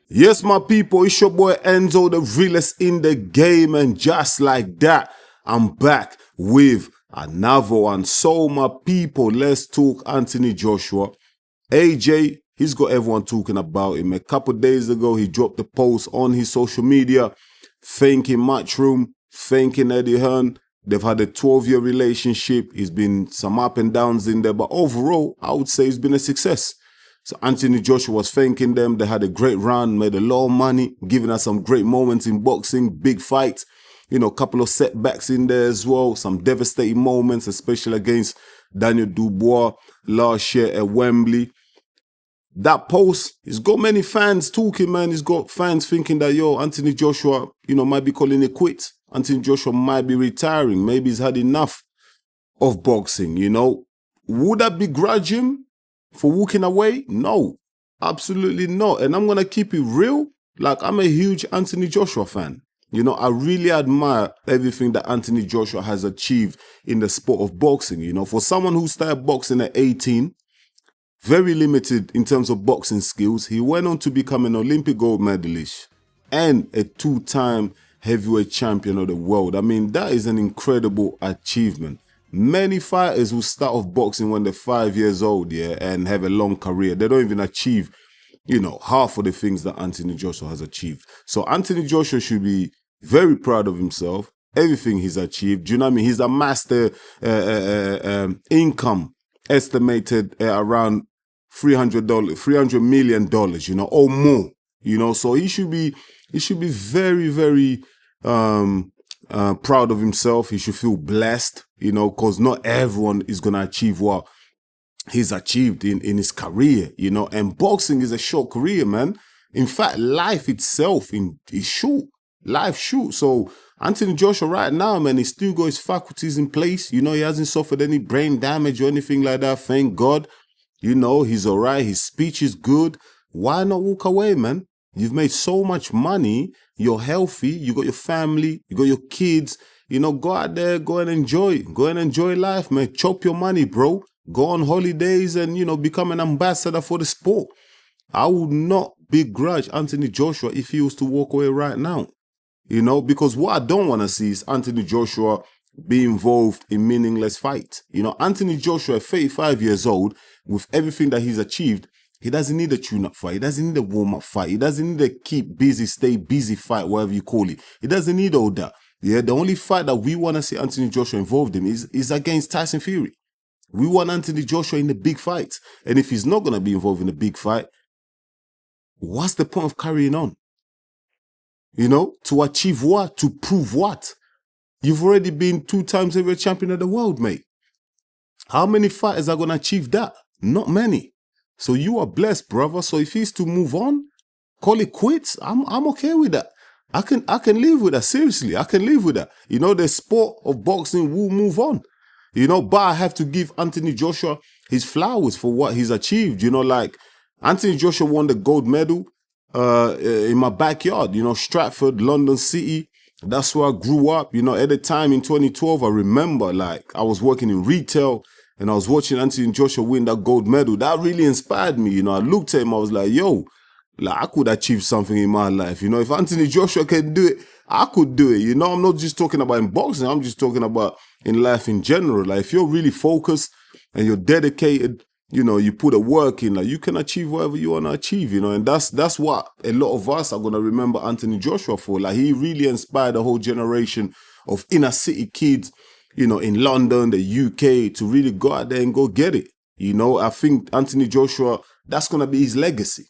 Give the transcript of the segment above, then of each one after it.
Yes, my people, it's your boy Enzo, the realest in the game, and just like that, I'm back with another one. So, my people, let's talk Anthony Joshua. AJ, he's got everyone talking about him. A couple days ago, he dropped a post on his social media thanking Matchroom, thanking Eddie Hearn. They've had a 12-year relationship. He's been some up and downs in there, but overall, I would say it's been a success. So Anthony Joshua was thanking them. They had a great run, made a lot of money, giving us some great moments in boxing, big fights, you know, a couple of setbacks in there as well, some devastating moments, especially against Daniel Dubois last year at Wembley. That post, he's got many fans talking, man. He's got fans thinking that, yo, Anthony Joshua, you know, might be calling it quits. Anthony Joshua might be retiring. Maybe he's had enough of boxing, you know. Would I begrudge him for walking away? No, absolutely not. And I'm going to keep it real. Like, I'm a huge Anthony Joshua fan. You know, I really admire everything that Anthony Joshua has achieved in the sport of boxing. You know, for someone who started boxing at 18, very limited in terms of boxing skills, he went on to become an Olympic gold medalist and a two-time heavyweight champion of the world. I mean, that is an incredible achievement. Many fighters who start off boxing when they're 5 years old, yeah, and have a long career, they don't even achieve, you know, half of the things that Anthony Joshua has achieved. So Anthony Joshua should be very proud of himself, everything he's achieved. Do you know what I mean? He's amassed income estimated at around $300 million, you know, or more, you know. So he should be very, very proud of himself. He should feel blessed, you know, because not everyone is going to achieve what he's achieved in his career, you know. And boxing is a short career, man. In fact, life itself is short. Life short. So Anthony Joshua right now, man, he still got his faculties in place. You know, he hasn't suffered any brain damage or anything like that. Thank God. You know, he's all right. His speech is good. Why not walk away, man? You've made so much money. You're healthy. You got your family. You got your kids. You know, go out there, go and enjoy. Go and enjoy life, man. Chop your money, bro. Go on holidays and, you know, become an ambassador for the sport. I would not begrudge Anthony Joshua if he was to walk away right now. You know, because what I don't want to see is Anthony Joshua be involved in meaningless fights. You know, Anthony Joshua, 35 years old, with everything that he's achieved, he doesn't need a tune-up fight. He doesn't need a warm-up fight. He doesn't need a keep busy, stay busy fight, whatever you call it. He doesn't need all that. Yeah, the only fight that we want to see Anthony Joshua involved in is against Tyson Fury. We want Anthony Joshua in the big fights. And if he's not going to be involved in the big fight, what's the point of carrying on? You know, to achieve what? To prove what? You've already been 2 times heavyweight champion of the world, mate. How many fighters are going to achieve that? Not many. So you are blessed, brother. So if he's to move on, call it quits. I'm okay with that. I can live with that. Seriously, I can live with that. You know, the sport of boxing will move on. You know, but I have to give Anthony Joshua his flowers for what he's achieved. You know, like Anthony Joshua won the gold medal in my backyard, you know, Stratford, London City. That's where I grew up. You know, at the time in 2012, I remember, like, I was working in retail and I was watching Anthony Joshua win that gold medal. That really inspired me. You know, I looked at him, I was like, yo, like, I could achieve something in my life. You know, if Anthony Joshua can do it, I could do it. You know, I'm not just talking about in boxing. I'm just talking about in life in general. Like, if you're really focused and you're dedicated, you know, you put a work in, like, you can achieve whatever you want to achieve, you know. And that's what a lot of us are going to remember Anthony Joshua for. Like, he really inspired a whole generation of inner city kids, you know, in London, the UK, to really go out there and go get it. You know, I think Anthony Joshua, that's going to be his legacy.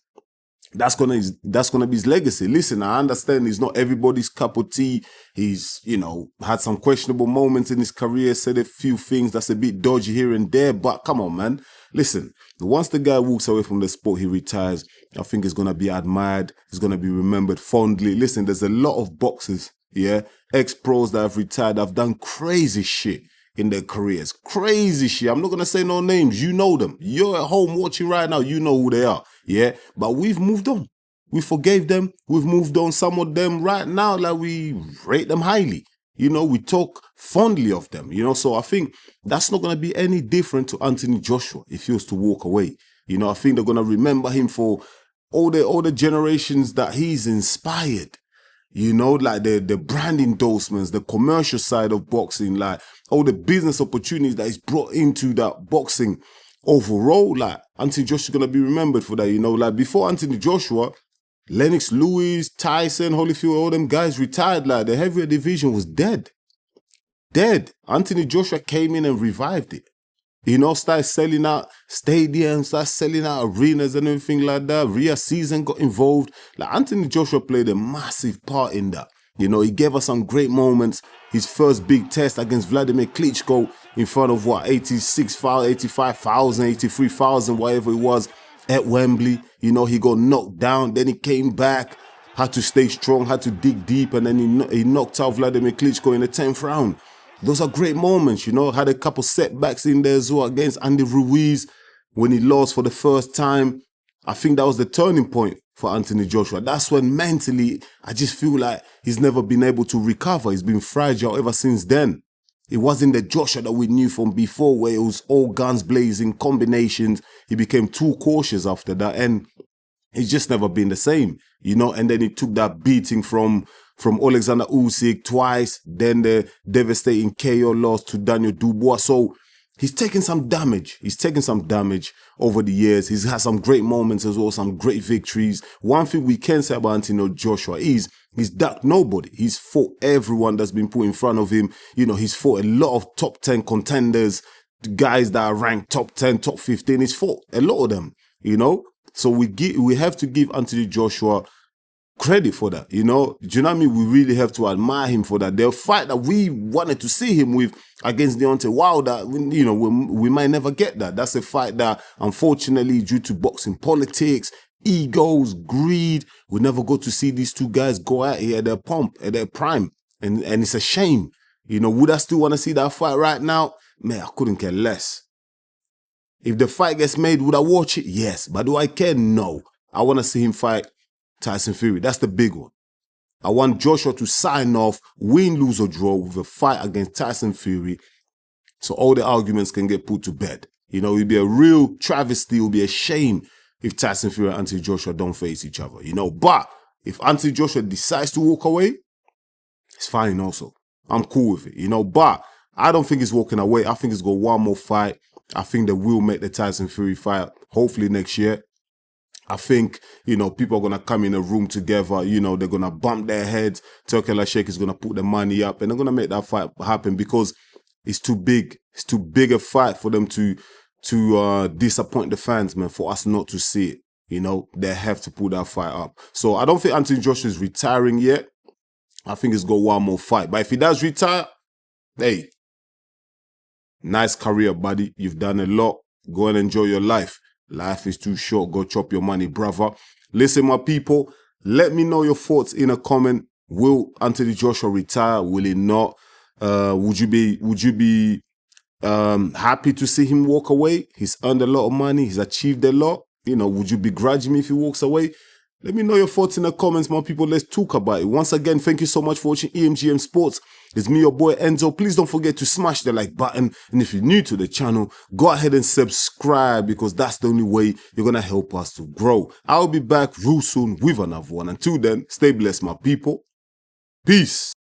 That's gonna be his legacy. Listen, I understand he's not everybody's cup of tea. He's, you know, had some questionable moments in his career, said a few things that's a bit dodgy here and there, but come on, man. Listen, once the guy walks away from the sport, he retires, I think he's gonna be admired, he's gonna be remembered fondly. Listen, there's a lot of boxers, yeah, ex-pros that have retired, have done crazy shit in their careers. Crazy shit. I'm not going to say no names. You know them. You're at home watching right now. You know who they are. Yeah. But we've moved on. We forgave them. We've moved on. Some of them right now, like, we rate them highly. You know, we talk fondly of them. You know, so I think that's not going to be any different to Anthony Joshua if he was to walk away. You know, I think they're going to remember him for all the generations that he's inspired. Like the brand endorsements, the commercial side of boxing, like all the business opportunities that he's brought into that boxing overall. Like Anthony Joshua's gonna be remembered for that. Like before Anthony Joshua, Lennox Lewis, Tyson, Holyfield, all them guys retired. Like the heavyweight division was dead. Anthony Joshua came in and revived it. Started selling out stadiums, started selling out arenas and everything like that. Rhea Season got involved. Like Anthony Joshua played a massive part in that. He gave us some great moments. His first big test against Vladimir Klitschko in front of 86,000, 85,000, 83,000, whatever it was at Wembley. He got knocked down. Then he came back, had to stay strong, had to dig deep, and then he knocked out Vladimir Klitschko in the 10th round. Those are great moments, Had a couple setbacks in there as well against Andy Ruiz when he lost for the first time. I think that was the turning point for Anthony Joshua. That's when mentally, I just feel like he's never been able to recover. He's been fragile ever since then. It wasn't the Joshua that we knew from before where it was all guns blazing, combinations. He became too cautious after that, and he's just never been the same, And then he took that beating from Alexander Usyk twice, then the devastating KO loss to Daniel Dubois. So he's taken some damage. He's taken some damage over the years. He's had some great moments as well, some great victories. One thing we can say about Anthony Joshua is he's ducked nobody. He's fought everyone that's been put in front of him. He's fought a lot of top 10 contenders, guys that are ranked top 10, top 15. He's fought a lot of them, So we have to give Anthony Joshua credit for that, Do you know what I mean? We really have to admire him for that. The fight that we wanted to see him with against Deontay Wilder, we might never get that. That's a fight that, unfortunately, due to boxing politics, egos, greed, we never got to see these two guys go out here at their pomp, at their prime. And it's a shame. Would I still want to see that fight right now? Man, I couldn't care less. If the fight gets made, would I watch it? Yes. But do I care? No. I want to see him fight Tyson Fury. That's the big one. I want Joshua to sign off, win, lose or draw with a fight against Tyson Fury so all the arguments can get put to bed. It would be a real travesty. It would be a shame if Tyson Fury and Anthony Joshua don't face each other, But if Anthony Joshua decides to walk away, it's fine also. I'm cool with it, But I don't think he's walking away. I think he's got one more fight. I think they will make the Tyson Fury fight, hopefully next year. I think, people are going to come in a room together, they're going to bump their heads. Turkel Sheikh is going to put the money up and they're going to make that fight happen because it's too big. It's too big a fight for them to disappoint the fans, man, for us not to see it. They have to put that fight up. So I don't think Anthony Joshua is retiring yet. I think he's got one more fight. But if he does retire, hey, nice career, buddy. You've done a lot. Go and enjoy your life. Life is too short. Go chop your money, brother. Listen, my people, let me know your thoughts in a comment. Will Anthony Joshua retire? Will he not? Would you be happy to see him walk away? He's earned a lot of money. He's achieved a lot. Would you begrudge him if he walks away? Let me know your thoughts in the comments, my people. Let's talk about it. Once again, thank you so much for watching EMGM Sports. It's me, your boy Enzo. Please don't forget to smash the like button. And if you're new to the channel, go ahead and subscribe because that's the only way you're going to help us to grow. I'll be back real soon with another one. Until then, stay blessed, my people. Peace.